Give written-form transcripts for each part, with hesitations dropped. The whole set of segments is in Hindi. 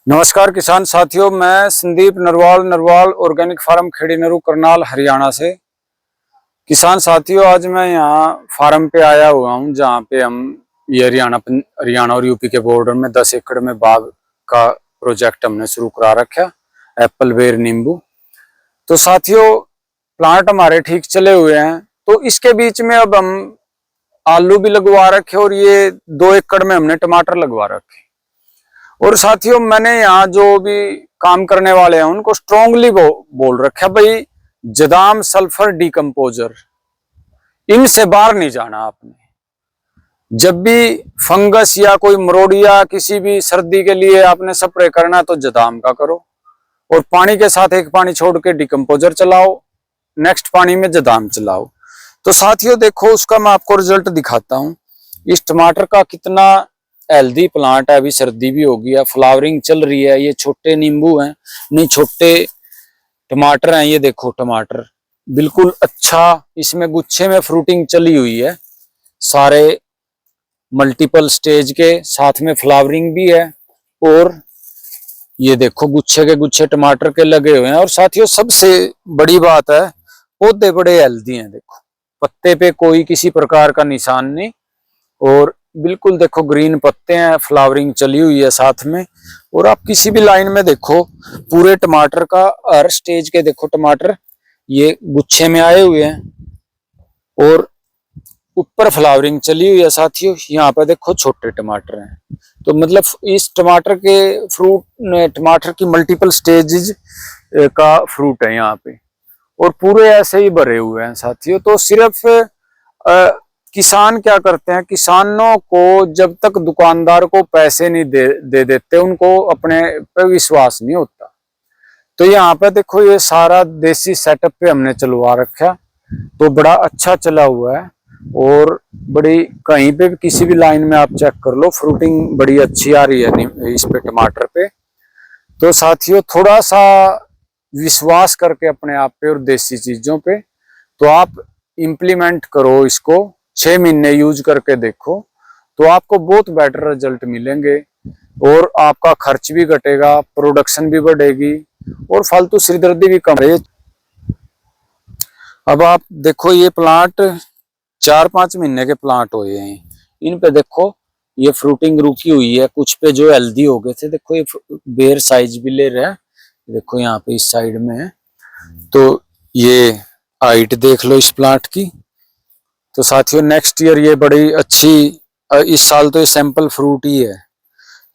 नमस्कार किसान साथियों, मैं संदीप नरवाल ऑर्गेनिक फार्म खेड़ी नरू करनाल हरियाणा से। किसान साथियों, आज मैं यहाँ फार्म पे आया हुआ हूँ जहाँ पे हम ये हरियाणा और यूपी के बॉर्डर में 10 एकड़ में बाग का प्रोजेक्ट हमने शुरू करा रखा, एप्पल बेर नींबू। तो साथियों, प्लांट हमारे ठीक चले हुए हैं। तो इसके बीच में अब हम आलू भी लगवा रखे और ये 2 एकड़ में हमने टमाटर लगवा रखे। और साथियों, मैंने यहाँ जो भी काम करने वाले हैं उनको स्ट्रोंगली बोल रखा, भाई जदाम सल्फर डिकम्पोजर इनसे बाहर नहीं जाना आपने। जब भी फंगस या कोई मरोड़िया किसी भी सर्दी के लिए आपने स्प्रे करना तो जदाम का करो, और पानी के साथ एक पानी छोड़ के डिकम्पोजर चलाओ, नेक्स्ट पानी में जदाम चलाओ। तो साथियों देखो, उसका मैं आपको रिजल्ट दिखाता हूँ। इस टमाटर का कितना हेल्दी प्लांट है। अभी सर्दी भी हो गई है, फ्लावरिंग चल रही है। ये छोटे नींबू हैं, नहीं छोटे टमाटर हैं। ये देखो टमाटर बिल्कुल अच्छा, इसमें गुच्छे में फ्रूटिंग चली हुई है, सारे मल्टीपल स्टेज के साथ में फ्लावरिंग भी है। और ये देखो गुच्छे के गुच्छे टमाटर के लगे हुए हैं। और साथियों, सबसे बड़ी बात है, पौधे बड़े हेल्दी हैं। देखो पत्ते पे कोई किसी प्रकार का निशान नहीं, और बिल्कुल देखो ग्रीन पत्ते हैं, फ्लावरिंग चली हुई है साथ में। और आप किसी भी लाइन में देखो, पूरे टमाटर का हर स्टेज के देखो टमाटर ये गुच्छे में आए हुए हैं और ऊपर फ्लावरिंग चली हुई है। साथियों यहाँ पे देखो छोटे टमाटर हैं। तो मतलब इस टमाटर के फ्रूट, टमाटर की मल्टीपल स्टेजेस का फ्रूट है यहाँ पे, और पूरे ऐसे ही भरे हुए हैं साथियों। तो सिर्फ किसान क्या करते हैं, किसानों को जब तक दुकानदार को पैसे नहीं दे देते, उनको अपने पे विश्वास नहीं होता। तो यहाँ पे देखो, ये सारा देसी सेटअप पे हमने चलवा रखा, तो बड़ा अच्छा चला हुआ है। और बड़ी कहीं पे भी किसी भी लाइन में आप चेक कर लो, फ्रूटिंग बड़ी अच्छी आ रही है इस पे टमाटर पे। तो साथियों, थोड़ा सा विश्वास करके अपने आप पे और देसी चीजों पे तो आप इम्प्लीमेंट करो इसको। 6 महीने यूज करके देखो, तो आपको बहुत बेटर रिजल्ट मिलेंगे, और आपका खर्च भी घटेगा, प्रोडक्शन भी बढ़ेगी, और फालतू सिरदर्दी भी कम रहेगी। अब आप देखो, ये प्लांट 4-5 महीने के प्लांट हुए हैं। इन पे देखो ये फ्रूटिंग रुकी हुई है, कुछ पे जो हेल्दी हो गए थे। देखो ये बेर साइज भी ले रहा है, देखो यहाँ पे इस साइड में है। तो ये हाइट देख लो इस प्लांट की। तो साथियों, नेक्स्ट ईयर ये बड़ी अच्छी, इस साल तो ये सैंपल फ्रूट ही है।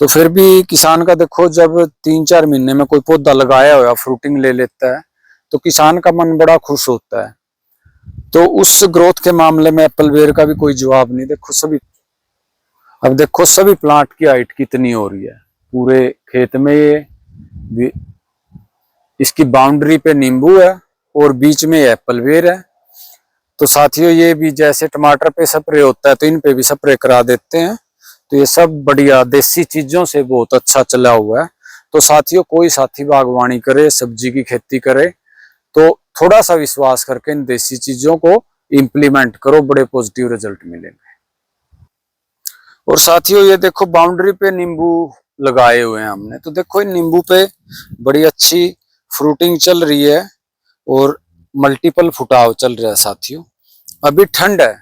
तो फिर भी किसान का देखो, जब 3-4 महीने में कोई पौधा लगाया हुआ फ्रूटिंग ले लेता है, तो किसान का मन बड़ा खुश होता है। तो उस ग्रोथ के मामले में एप्पल बेर का भी कोई जवाब नहीं। देखो सभी, अब देखो सभी प्लांट की हाइट कितनी हो रही है पूरे खेत में। ये इसकी बाउंड्री पे नींबू है और बीच में एप्पल बेर है। तो साथियों, ये भी जैसे टमाटर पे स्प्रे होता है, तो इन पे भी स्प्रे करा देते हैं। तो ये सब बढ़िया देसी चीजों से बहुत अच्छा चला हुआ है। तो साथियों, कोई साथी बागवानी करे, सब्जी की खेती करे, तो थोड़ा सा विश्वास करके इन देसी चीजों को इम्प्लीमेंट करो, बड़े पॉजिटिव रिजल्ट मिलेंगे। और साथियों, ये देखो बाउंड्री पे नींबू लगाए हुए हैं हमने। तो देखो इन नींबू पे बड़ी अच्छी फ्रूटिंग चल रही है और मल्टीपल फुटाव चल रहा है। साथियों, अभी ठंड है,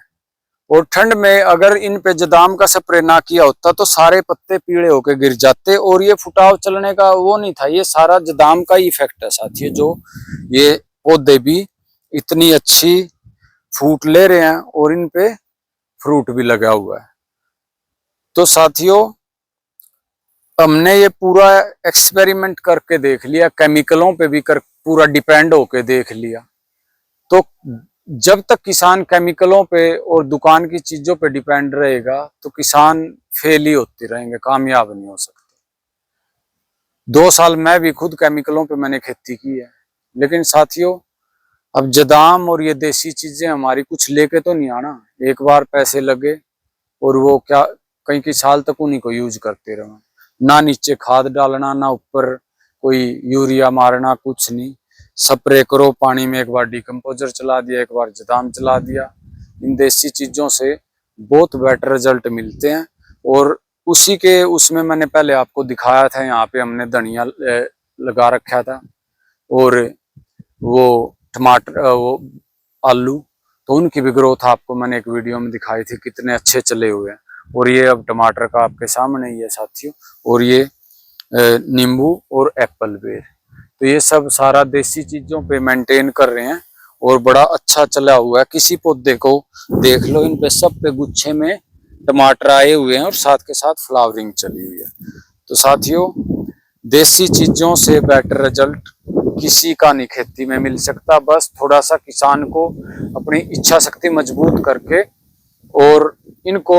और ठंड में अगर इन पे जदाम का स्प्रे ना किया होता तो सारे पत्ते पीले होकर गिर जाते, और ये फुटाव चलने का वो नहीं था। ये सारा जदाम का ही इफेक्ट है साथियों, जो ये पौधे भी इतनी अच्छी फूट ले रहे हैं और इन पे फ्रूट भी लगा हुआ है। तो साथियों, हमने ये पूरा एक्सपेरिमेंट करके देख लिया, केमिकलों पे भी पूरा डिपेंड होके देख लिया। तो जब तक किसान केमिकलों पे और दुकान की चीजों पे डिपेंड रहेगा, तो किसान फेल ही होते रहेंगे, कामयाब नहीं हो सकते। 2 साल मैं भी खुद केमिकलों पे मैंने खेती की है, लेकिन साथियों, अब जदाम और ये देसी चीजें हमारी कुछ लेके तो नहीं आना। एक बार पैसे लगे और वो क्या कई कई साल तक उन्हीं को यूज करते रहो, ना नीचे खाद डालना, ना ऊपर कोई यूरिया मारना, कुछ नहीं। स्प्रे करो पानी में, एक बार डिकम्पोजर चला दिया, एक बार जदाम चला दिया। इन देसी चीजों से बहुत बेटर रिजल्ट मिलते हैं, और उसी के उसमें मैंने पहले आपको दिखाया था, यहाँ पे हमने धनिया लगा रखा था और वो टमाटर वो आलू, तो उनकी भी ग्रोथ आपको मैंने एक वीडियो में दिखाई थी, कितने अच्छे चले हुए हैं। और ये अब टमाटर का आपके सामने ही है साथियों। और ये नींबू और एप्पल बेर, तो ये सब सारा देसी चीजों पे मेंटेन कर रहे हैं और बड़ा अच्छा चला हुआ है। किसी पौधे को देख लो, इन पे सब पे गुच्छे में टमाटर आए हुए हैं और साथ के साथ फ्लावरिंग चली हुई है। तो साथियों, देसी चीजों से बेटर रिजल्ट किसी का नहीं खेती में मिल सकता। बस थोड़ा सा किसान को अपनी इच्छा शक्ति मजबूत करके और इनको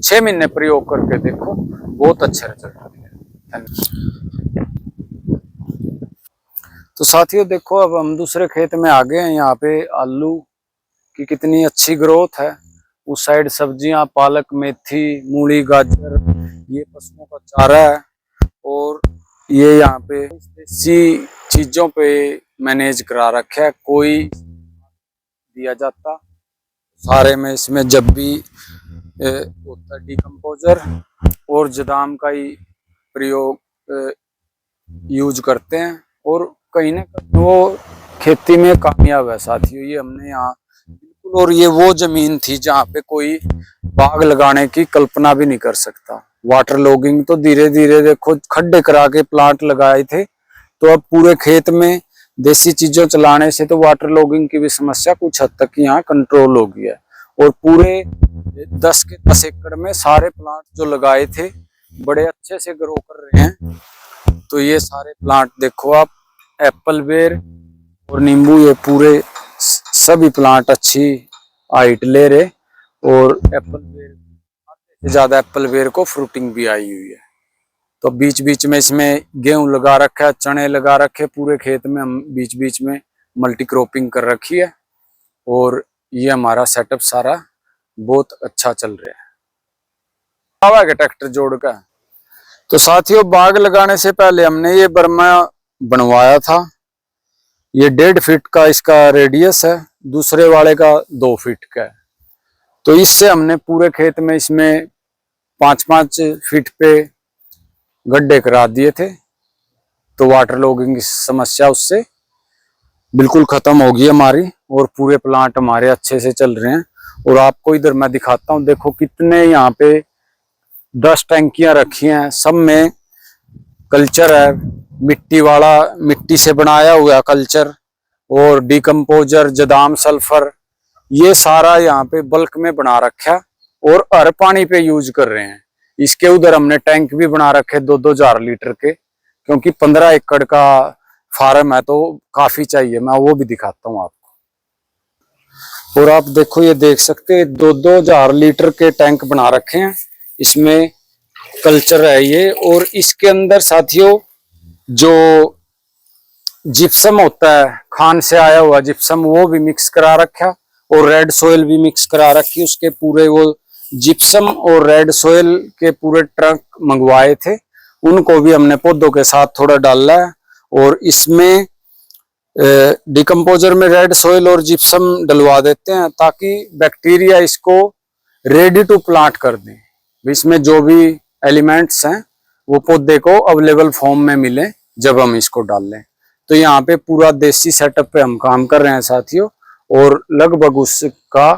6 महीने प्रयोग करके देखो, बहुत अच्छे रिजल्ट आते हैं। तो साथियों देखो, अब हम दूसरे खेत में आ गए हैं। यहाँ पे आलू की कितनी अच्छी ग्रोथ है। उस साइड सब्जियां, पालक, मेथी, मूली, गाजर, ये पशुओं का चारा है। और ये यहाँ पे देसी चीजों पे मैनेज करा रखा है, कोई दिया जाता सारे में। इसमें जब भी होता है डिकम्पोजर और जदाम का ही प्रयोग यूज करते हैं और कहीं ना कहीं वो खेती में कामयाब है साथियों। ये हमने यहाँ बिल्कुल, और ये वो जमीन थी जहाँ पे कोई बाग लगाने की कल्पना भी नहीं कर सकता। वाटर लॉगिंग तो धीरे धीरे देखो खड्डे करा के प्लांट लगाए थे, तो अब पूरे खेत में देसी चीजों चलाने से तो वाटर लॉगिंग की भी समस्या कुछ हद तक यहाँ कंट्रोल हो गई है। और पूरे 10 के 10 एकड़ में सारे प्लांट जो लगाए थे बड़े अच्छे से ग्रो कर रहे हैं। तो ये सारे प्लांट देखो आप, एप्पल बेर और नींबू, ये पूरे सभी प्लांट अच्छी हाइट ले रहे। और एप्पल बेर से ज्यादा एप्पल बेर को फ्रूटिंग भी आई हुई है। तो बीच बीच में इसमें गेहूं लगा रखा है, चने लगा रखे, पूरे खेत में हम बीच बीच में मल्टी क्रॉपिंग कर रखी है। और ये हमारा सेटअप सारा बहुत अच्छा चल रहा है। आवा के ट्रैक्टर जोड़ का। तो साथियों, बाग लगाने से पहले हमने ये बर्मा बनवाया था। ये 1.5 फीट का इसका रेडियस है, दूसरे वाले का 2 फीट का है। तो इससे हमने पूरे खेत में इसमें 5-5 फीट पे गड्ढे करा दिए थे। तो वाटर लॉगिंग की समस्या उससे बिल्कुल खत्म होगी हमारी और पूरे प्लांट हमारे अच्छे से चल रहे हैं। और आपको इधर मैं दिखाता हूँ, देखो कितने यहाँ पे 10 टंकियां रखी हैं, सब में कल्चर है, मिट्टी वाला, मिट्टी से बनाया हुआ कल्चर और डिकम्पोजर, जदाम, सल्फर, ये सारा यहाँ पे बल्क में बना रखा और हर पानी पे यूज कर रहे हैं। इसके उधर हमने टैंक भी बना रखे 2-2 हजार लीटर के, क्योंकि 15 एकड़ का फार्म है तो काफी चाहिए। मैं वो भी दिखाता हूँ आपको। और आप देखो, ये देख सकते हैं 2-2 हजार लीटर के टैंक बना रखे हैं, इसमें कल्चर है ये। और इसके अंदर साथियों जो जिप्सम होता है, खान से आया हुआ जिप्सम, वो भी मिक्स करा रखा और रेड सोयल भी मिक्स करा रखी। उसके पूरे वो जिप्सम और रेड सोयल के पूरे ट्रक मंगवाए थे, उनको भी हमने पौधों के साथ थोड़ा डाला है। और इसमें डिकम्पोजर में रेड सोयल और जिप्सम डलवा देते हैं ताकि बैक्टीरिया इसको रेडी टू प्लांट कर दें। इसमें जो भी एलिमेंट्स हैं वो पौधे को अवेलेबल फॉर्म में मिले जब हम इसको डाल लें। तो यहाँ पे पूरा देसी सेटअप पे हम काम कर रहे हैं साथियों, और लगभग उसका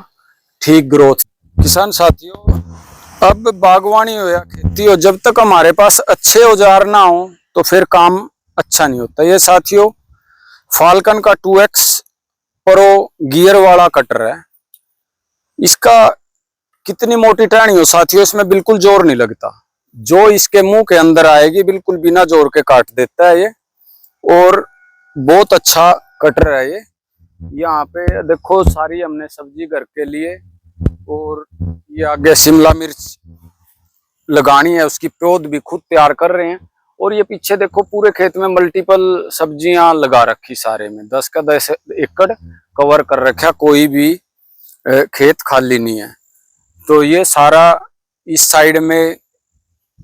ठीक ग्रोथ। किसान साथियों, अब बागवानी हो या खेती हो, जब तक हमारे पास अच्छे औजार ना हो तो फिर काम अच्छा नहीं होता। ये साथियों फाल्कन का 2X प्रो गियर वाला कटर है। इसका कितनी मोटी टहनी हो साथियों, इसमें बिल्कुल जोर नहीं लगता। जो इसके मुंह के अंदर आएगी बिल्कुल बिना जोर के काट देता है ये, और बहुत अच्छा कटर है ये। यहाँ पे देखो सारी हमने सब्जी घर के लिए, और ये आगे शिमला मिर्च लगानी है, उसकी पौध भी खुद तैयार कर रहे हैं। और ये पीछे देखो पूरे खेत में मल्टीपल सब्जियां लगा रखी, सारे में 10 का 10 एकड़ कवर कर रखा, कोई भी खेत खाली नहीं है। तो ये सारा इस साइड में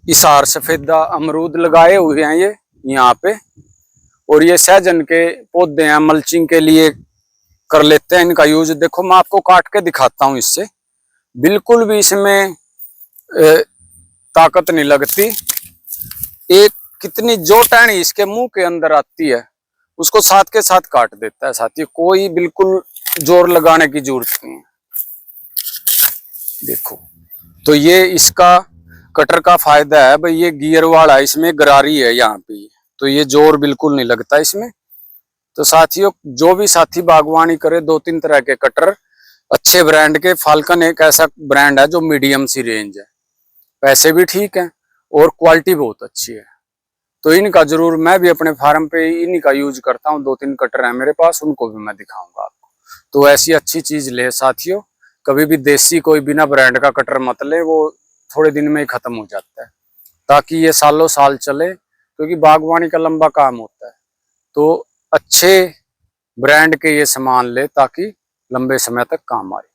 इसार, सफेदा, अमरूद लगाए हुए हैं ये यहाँ पे। और ये सहजन के पौधे हैं, मल्चिंग के लिए कर लेते हैं इनका यूज। देखो मैं आपको काट के दिखाता हूँ, इससे बिल्कुल भी इसमें ताकत नहीं लगती। एक कितनी जो टहनी इसके मुंह के अंदर आती है उसको साथ के साथ काट देता है साथियों, कोई बिल्कुल जोर लगाने की जरूरत नहीं है। देखो तो ये इसका कटर का फायदा है भाई, ये गियर वाला, इसमें गरारी है यहाँ पे, तो ये जोर बिल्कुल नहीं लगता इसमें। तो साथियों जो भी साथी बागवानी करे, 2-3 तरह के कटर अच्छे ब्रांड के, फाल्कन एक ऐसा ब्रांड है जो मीडियम सी रेंज है, पैसे भी ठीक है और क्वालिटी बहुत अच्छी है। तो इनका जरूर, मैं भी अपने फार्म पे इन्हीं का यूज करता हूँ, 2-3 कटर है मेरे पास, उनको भी मैं दिखाऊंगा आपको। तो ऐसी अच्छी चीज ले साथियों, कभी भी देसी कोई बिना ब्रांड का कटर मत ले, वो थोड़े दिन में ही खत्म हो जाता है, ताकि ये सालों साल चले, क्योंकि बागवानी का लंबा काम होता है। तो अच्छे ब्रांड के ये सामान ले ताकि लंबे समय तक काम आए।